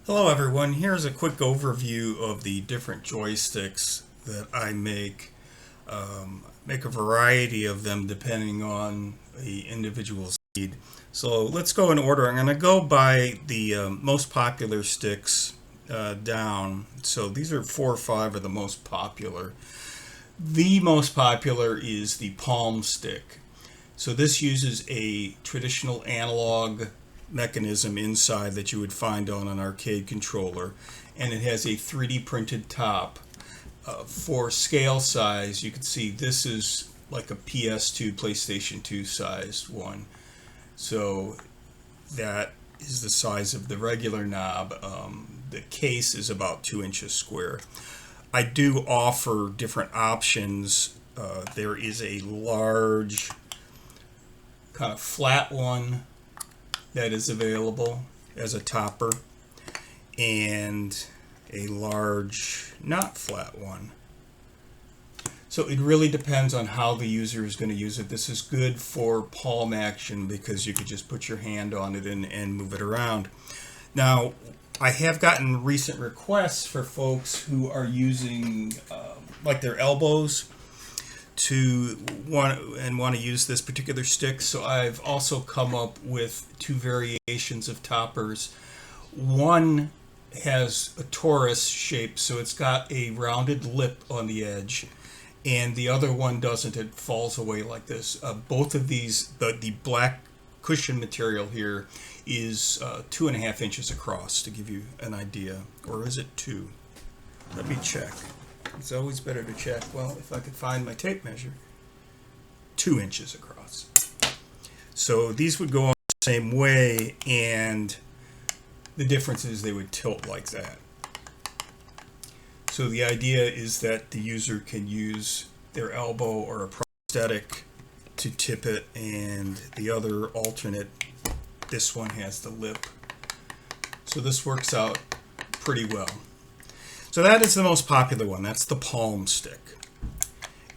Hello everyone, here's a quick overview of the different joysticks that I make. Make a variety of them depending on the individual's need. So let's go in order. I'm going to go by the most popular sticks down. So these are 4 or 5 of the most popular. The most popular is the palm stick. So this uses a traditional analog mechanism inside that you would find on an arcade controller, and it has a 3D printed top. For scale size, you can see this is like a PS2, PlayStation 2 sized one. So that is the size of the regular knob. The case is about 2 inches square. I do offer different options. There is a large kind of flat one that is available as a topper, and a large not flat one. So it really depends on how the user is going to use it. This is good for palm action because you could just put your hand on it and move it around. Now, I have gotten recent requests for folks who are using like their elbows to want to use this particular stick. So I've also come up with 2 variations of toppers. One has a torus shape, so it's got a rounded lip on the edge, and the other one doesn't. It falls away like this. Both of these, the black cushion material here is 2.5 inches across, to give you an idea. Or is it 2? Let me check. It's always better to check. Well, if I could find my tape measure. 2 inches across. So these would go on the same way, and the difference is they would tilt like that. So the idea is that the user can use their elbow or a prosthetic to tip it, and the other alternate, this one has the lip. So this works out pretty well. So that is the most popular one. That's the palm stick.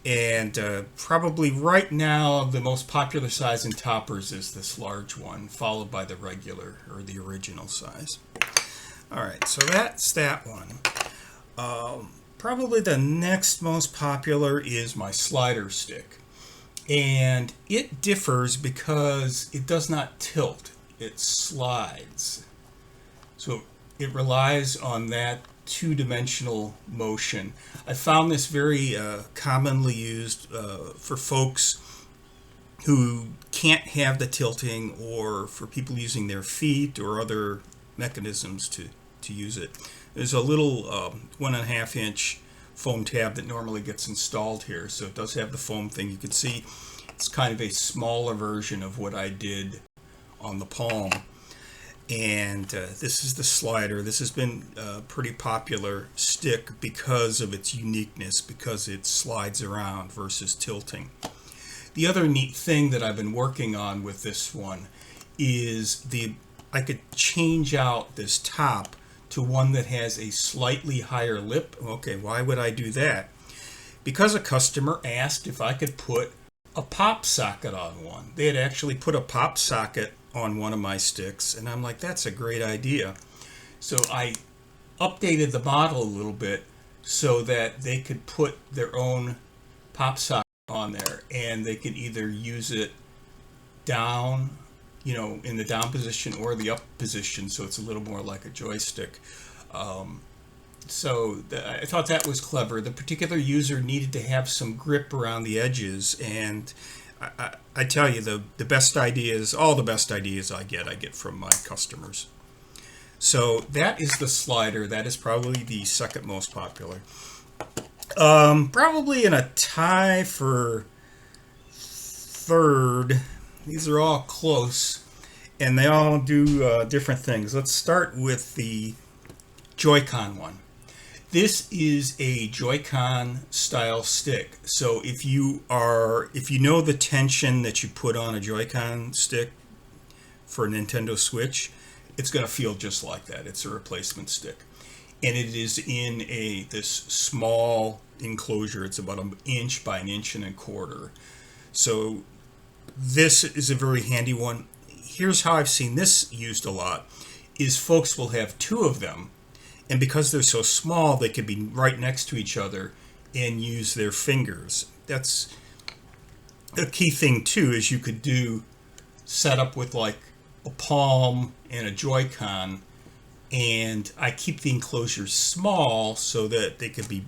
And probably right now the most popular size in toppers is this large one, followed by the regular or the original size. Alright, so that's that one. Probably the next most popular is my slider stick. And it differs because it does not tilt, it slides. So it relies on that 2-dimensional motion. I found this very commonly used for folks who can't have the tilting, or for people using their feet or other mechanisms to use it. There's a little 1.5 inch foam tab that normally gets installed here, so it does have the foam thing. You can see it's kind of a smaller version of what I did on the palm. And this is the slider. This has been a pretty popular stick because of its uniqueness, because it slides around versus tilting. The other neat thing that I've been working on with this one is I could change out this top to one that has a slightly higher lip. Okay, why would I do that? Because a customer asked if I could put a pop socket on one. They had actually put a pop socket on one of my sticks, and I'm like, that's a great idea. So I updated the model a little bit so that they could put their own pop socket on there, and they could either use it down, in the down position, or the up position, so it's a little more like a joystick. I thought that was clever. The particular user needed to have some grip around the edges, and I tell you, the best ideas, all the best ideas I get from my customers. So that is the slider. That is probably the second most popular. Probably in a tie for third. These are all close, and they all do different things. Let's start with the JoyCon one. This is a JoyCon style stick. So if you know the tension that you put on a JoyCon stick for a Nintendo Switch, it's going to feel just like that. It's a replacement stick. And it is in this small enclosure. It's about 1 inch by 1.25 inches. So this is a very handy one. Here's how I've seen this used a lot. is folks will have two of them, and because they're so small, they could be right next to each other and use their fingers. That's a key thing too, is you could do setup with like a Palm and a Joy-Con, and I keep the enclosures small so that they could be,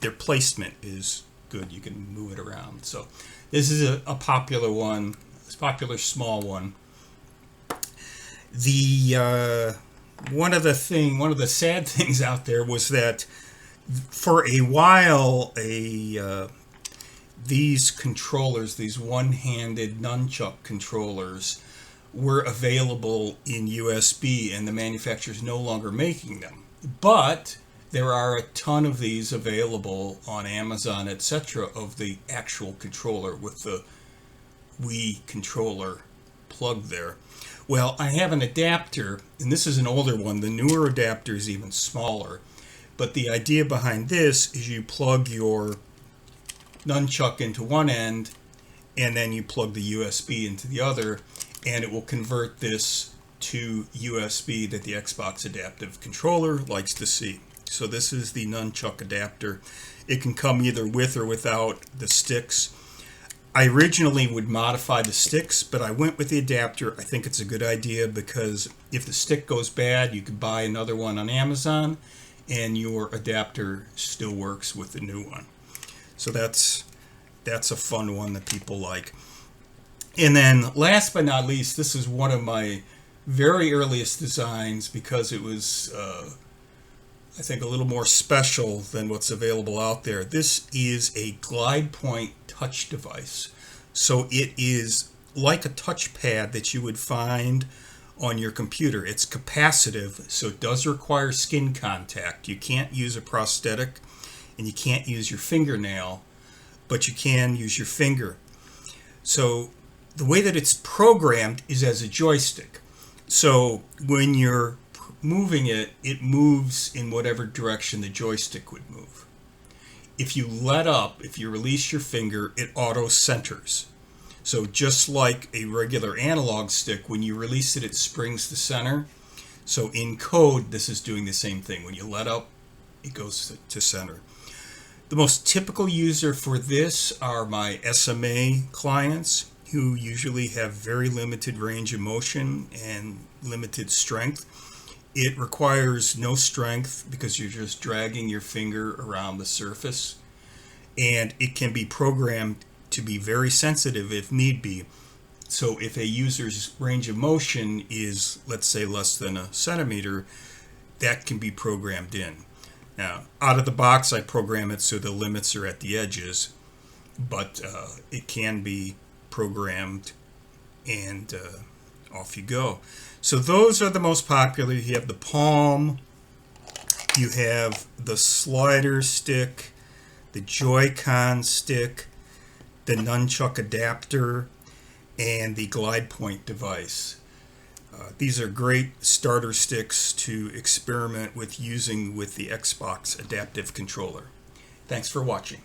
their placement is good. You can move it around. So this is a popular one, a popular small one. The one of the sad things out there was that for a while these controllers, these one-handed nunchuck controllers, were available in USB, and the manufacturer's no longer making them. But there are a ton of these available on Amazon, etc., of the actual controller with the Wii controller plug there. Well, I have an adapter, and this is an older one. The newer adapter is even smaller. But the idea behind this is you plug your nunchuck into one end, and then you plug the USB into the other, and it will convert this to USB that the Xbox Adaptive Controller likes to see. So this is the Nunchuck Adapter. It can come either with or without the sticks. I originally would modify the sticks, but I went with the adapter. I think it's a good idea because if the stick goes bad, you could buy another one on Amazon, and your adapter still works with the new one. So that's a fun one that people like. And then last but not least, this is one of my very earliest designs because it was, I think, a little more special than what's available out there. This is a glide point touch device. So it is like a touchpad that you would find on your computer. It's capacitive, so it does require skin contact. You can't use a prosthetic, and you can't use your fingernail, but you can use your finger. So the way that it's programmed is as a joystick. So when you're moving it, it moves in whatever direction the joystick would move. If you let up, if you release your finger, it auto centers. So just like a regular analog stick, when you release it, it springs to center. So in code, this is doing the same thing. When you let up, it goes to center. The most typical user for this are my SMA clients, who usually have very limited range of motion and limited strength. It requires no strength because you're just dragging your finger around the surface, and it can be programmed to be very sensitive if need be. So if a user's range of motion is, let's say, less than a centimeter, that can be programmed in. Now, out of the box, I program it so the limits are at the edges, but it can be programmed, and off you go. So those are the most popular. You have the Palm, you have the slider stick, the JoyCon Stick, the Nunchuck Adapter, and the glide point device. These are great starter sticks to experiment with using with the Xbox Adaptive Controller. Thanks for watching.